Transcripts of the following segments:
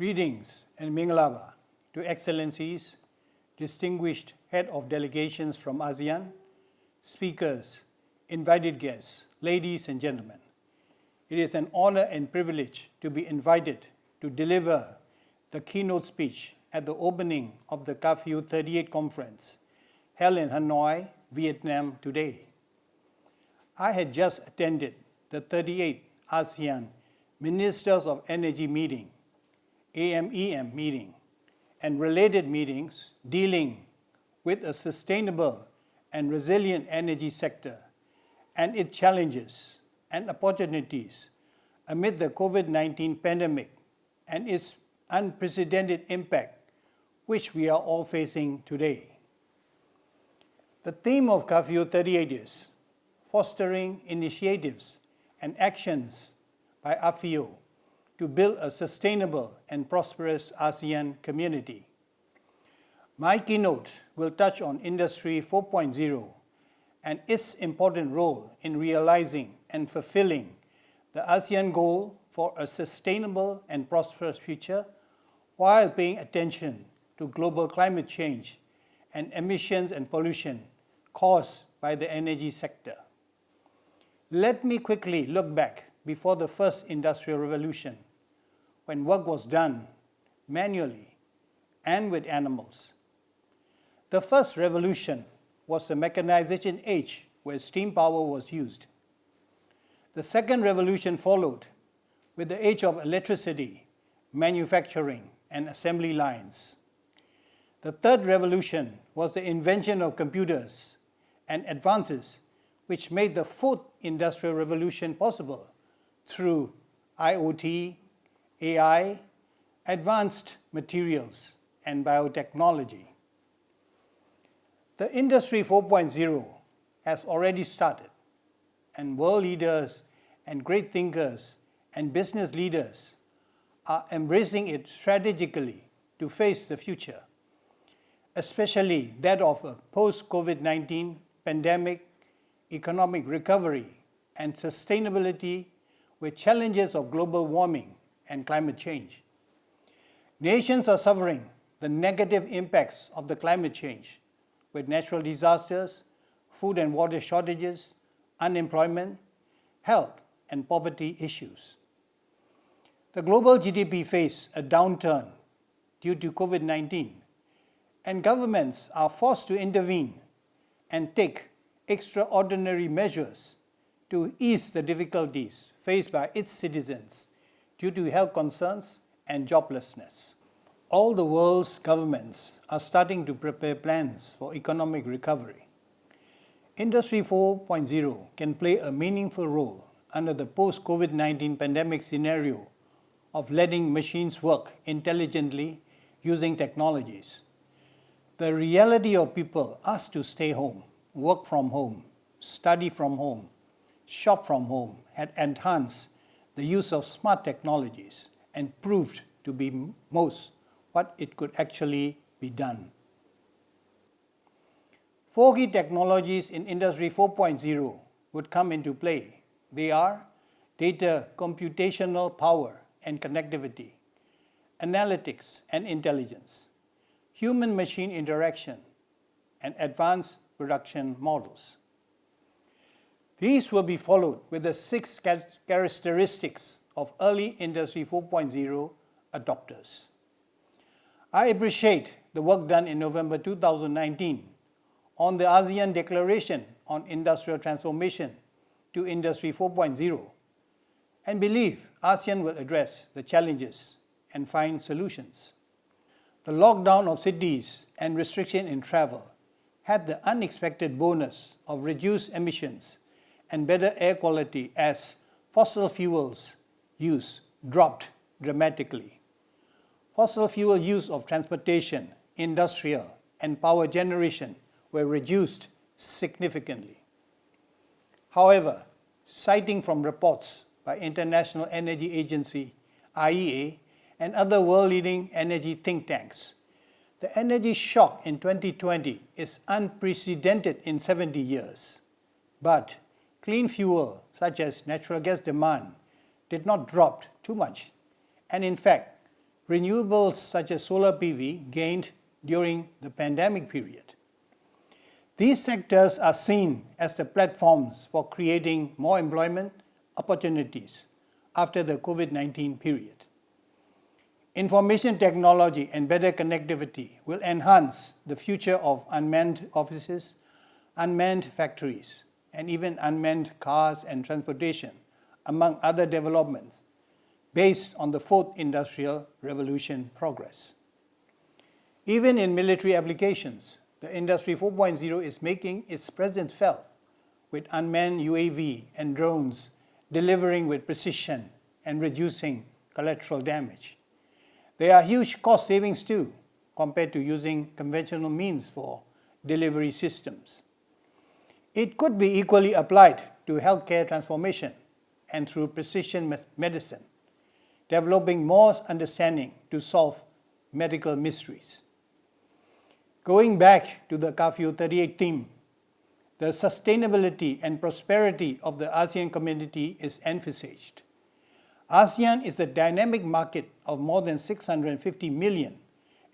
Greetings and Mingalaba to Excellencies, distinguished head of delegations from ASEAN, speakers, invited guests, ladies and gentlemen. It is an honor and privilege to be invited to deliver the keynote speech at the opening of the CAFEO38 conference held in Hanoi, Vietnam today. I had just attended the 38th ASEAN Ministers of Energy meeting, AMEM meeting, and related meetings dealing with a sustainable and resilient energy sector and its challenges and opportunities amid the COVID-19 pandemic and its unprecedented impact, which we are all facing today. The theme of CAFEO38 is fostering initiatives and actions by AFEO to build a sustainable and prosperous ASEAN community. My keynote will touch on Industry 4.0 and its important role in realizing and fulfilling the ASEAN goal for a sustainable and prosperous future while paying attention to global climate change and emissions and pollution caused by the energy sector. Let me quickly look back before the first industrial revolution, when work was done manually and with animals. The first revolution was the mechanization age, where steam power was used. The second revolution followed with the age of electricity, manufacturing, and assembly lines. The third revolution was the invention of computers and advances which made the fourth industrial revolution possible through IoT, AI, advanced materials, and biotechnology. The Industry 4.0 has already started, and world leaders and great thinkers and business leaders are embracing it strategically to face the future, especially that of a post-COVID-19 pandemic, economic recovery, and sustainability with challenges of global warming and climate change. Nations are suffering the negative impacts of the climate change with natural disasters, food and water shortages, unemployment, health, and poverty issues. The global GDP faced a downturn due to COVID-19, and governments are forced to intervene and take extraordinary measures to ease the difficulties faced by its citizens due to health concerns and joblessness. All the world's governments are starting to prepare plans for economic recovery. Industry 4.0 can play a meaningful role under the post-COVID-19 pandemic scenario of letting machines work intelligently using technologies. The reality of people asked to stay home, work from home, study from home, shop from home had enhanced the use of smart technologies and proved to be most what it could actually be done. Four key technologies in Industry 4.0 would come into play. They are data, computational power and connectivity, analytics and intelligence, human-machine interaction, and advanced production models. These will be followed with the 6 characteristics of early Industry 4.0 adopters. I appreciate the work done in November 2019 on the ASEAN Declaration on Industrial Transformation to Industry 4.0 and believe ASEAN will address the challenges and find solutions. The lockdown of cities and restriction in travel had the unexpected bonus of reduced emissions and better air quality as fossil fuels use dropped dramatically. Fossil fuel use of transportation, industrial, and power generation were reduced significantly. However, citing from reports by International Energy Agency, IEA, and other world-leading energy think tanks, the energy shock in 2020 is unprecedented in 70 years. But clean fuel, such as natural gas demand, did not drop too much, and in fact, renewables such as solar PV gained during the pandemic period. These sectors are seen as the platforms for creating more employment opportunities after the COVID-19 period. Information technology and better connectivity will enhance the future of unmanned offices, unmanned factories, and even unmanned cars and transportation, among other developments, based on the fourth industrial revolution progress. Even in military applications, the Industry 4.0 is making its presence felt, with unmanned UAV and drones delivering with precision and reducing collateral damage. There are huge cost savings too, compared to using conventional means for delivery systems. It could be equally applied to healthcare transformation and through precision medicine, developing more understanding to solve medical mysteries. Going back to the CAFEO38 theme, the sustainability and prosperity of the ASEAN community is emphasized. ASEAN is a dynamic market of more than 650 million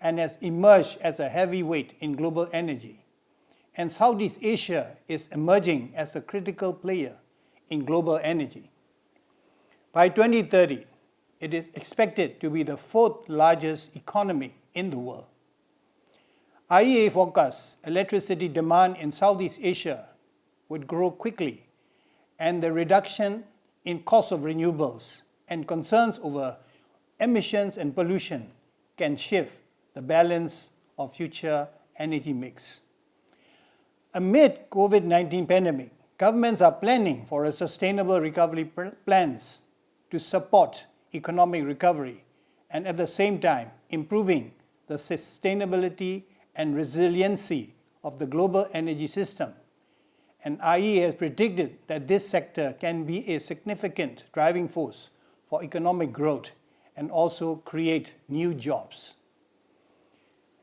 and has emerged as a heavyweight in global energy. And Southeast Asia is emerging as a critical player in global energy. By 2030, it is expected to be the fourth largest economy in the world. IEA forecasts electricity demand in Southeast Asia would grow quickly, and the reduction in cost of renewables and concerns over emissions and pollution can shift the balance of future energy mix. Amid COVID-19 pandemic, governments are planning for a sustainable recovery plans to support economic recovery and at the same time improving the sustainability and resiliency of the global energy system. And IEA has predicted that this sector can be a significant driving force for economic growth and also create new jobs.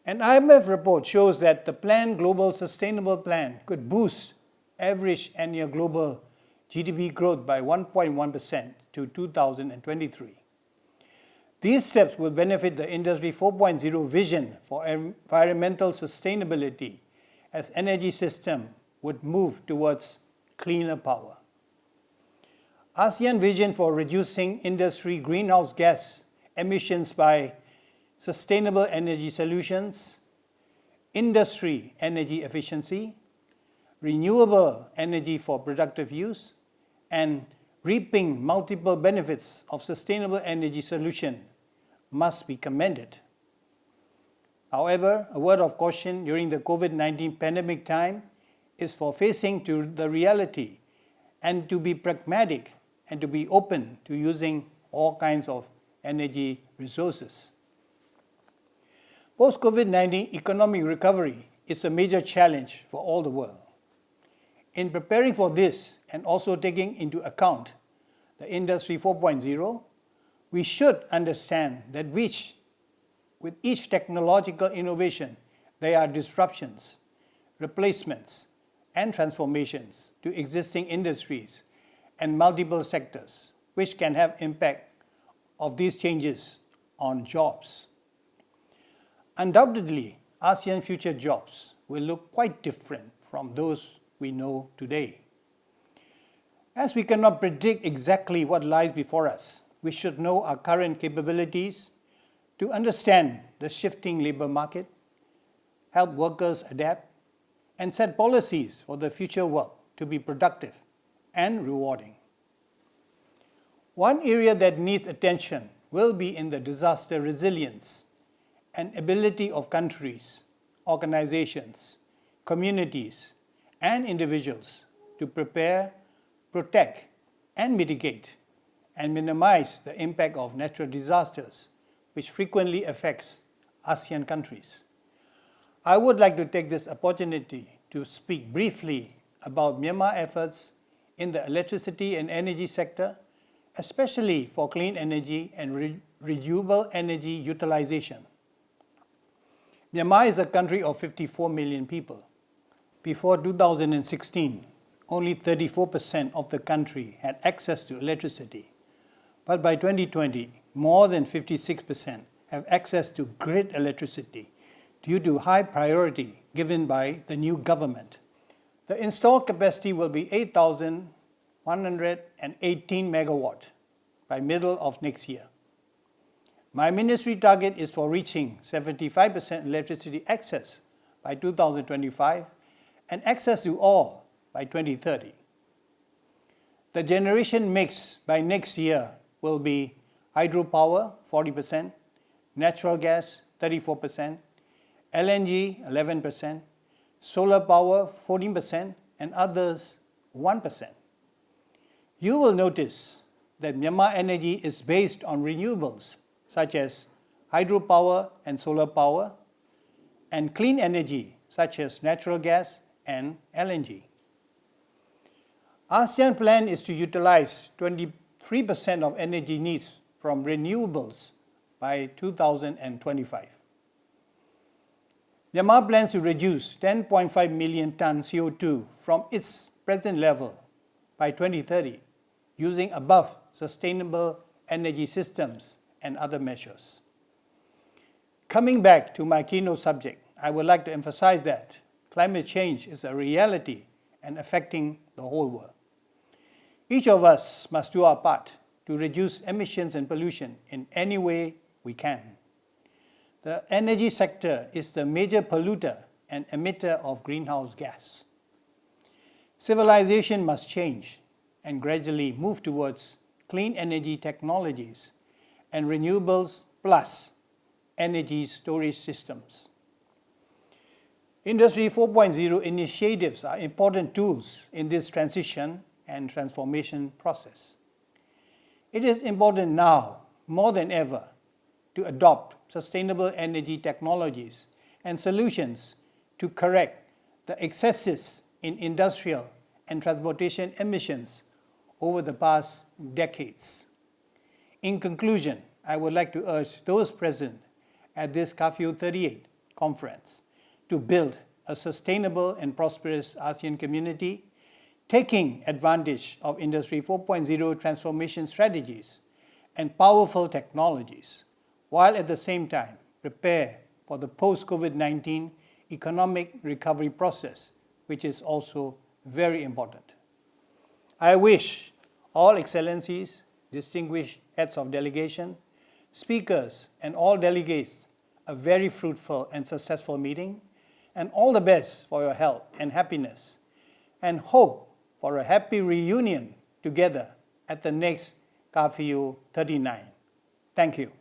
An IMF report shows that the planned Global Sustainable Plan could boost average annual global GDP growth by 1.1% to 2023. These steps will benefit the Industry 4.0 vision for environmental sustainability as energy system would move towards cleaner power. ASEAN vision for reducing industry greenhouse gas emissions by sustainable energy solutions, industry energy efficiency, renewable energy for productive use, and reaping multiple benefits of sustainable energy solution must be commended. However, a word of caution during the COVID-19 pandemic time is for facing to the reality and to be pragmatic and to be open to using all kinds of energy resources. Post-COVID-19 economic recovery is a major challenge for all the world. In preparing for this and also taking into account the Industry 4.0, we should understand that with each technological innovation, there are disruptions, replacements, and transformations to existing industries and multiple sectors, which can have impact of these changes on jobs. Undoubtedly, ASEAN future jobs will look quite different from those we know today. As we cannot predict exactly what lies before us, we should know our current capabilities to understand the shifting labor market, help workers adapt, and set policies for the future work to be productive and rewarding. One area that needs attention will be in the disaster resilience and ability of countries, organizations, communities, and individuals to prepare, protect, and mitigate and minimize the impact of natural disasters, which frequently affects ASEAN countries. I would like to take this opportunity to speak briefly about Myanmar efforts in the electricity and energy sector, especially for clean energy and renewable energy utilization. Myanmar is a country of 54 million people. Before 2016, only 34% of the country had access to electricity. But by 2020, more than 56% have access to grid electricity due to high priority given by the new government. The installed capacity will be 8,118 megawatt by middle of next year. My ministry target is for reaching 75% electricity access by 2025 and access to all by 2030. The generation mix by next year will be hydropower 40%, natural gas 34%, LNG 11%, solar power 14%, and others 1%. You will notice that Myanmar energy is based on renewables such as hydropower and solar power, and clean energy such as natural gas and LNG. ASEAN plan is to utilize 23% of energy needs from renewables by 2025. Myanmar plans to reduce 10.5 million tons CO2 from its present level by 2030 using above sustainable energy systems and other measures. Coming back to my keynote subject, I would like to emphasize that climate change is a reality and affecting the whole world. Each of us must do our part to reduce emissions and pollution in any way we can. The energy sector is the major polluter and emitter of greenhouse gas. Civilization must change and gradually move towards clean energy technologies and renewables plus energy storage systems. Industry 4.0 initiatives are important tools in this transition and transformation process. It is important now, more than ever, to adopt sustainable energy technologies and solutions to correct the excesses in industrial and transportation emissions over the past decades. In conclusion, I would like to urge those present at this CAFEO38 conference to build a sustainable and prosperous ASEAN community, taking advantage of Industry 4.0 transformation strategies and powerful technologies, while at the same time prepare for the post-COVID-19 economic recovery process, which is also very important. I wish all excellencies, distinguished heads of delegation, speakers, and all delegates a very fruitful and successful meeting, and all the best for your health and happiness, and hope for a happy reunion together at the next CAFEO 39. Thank you.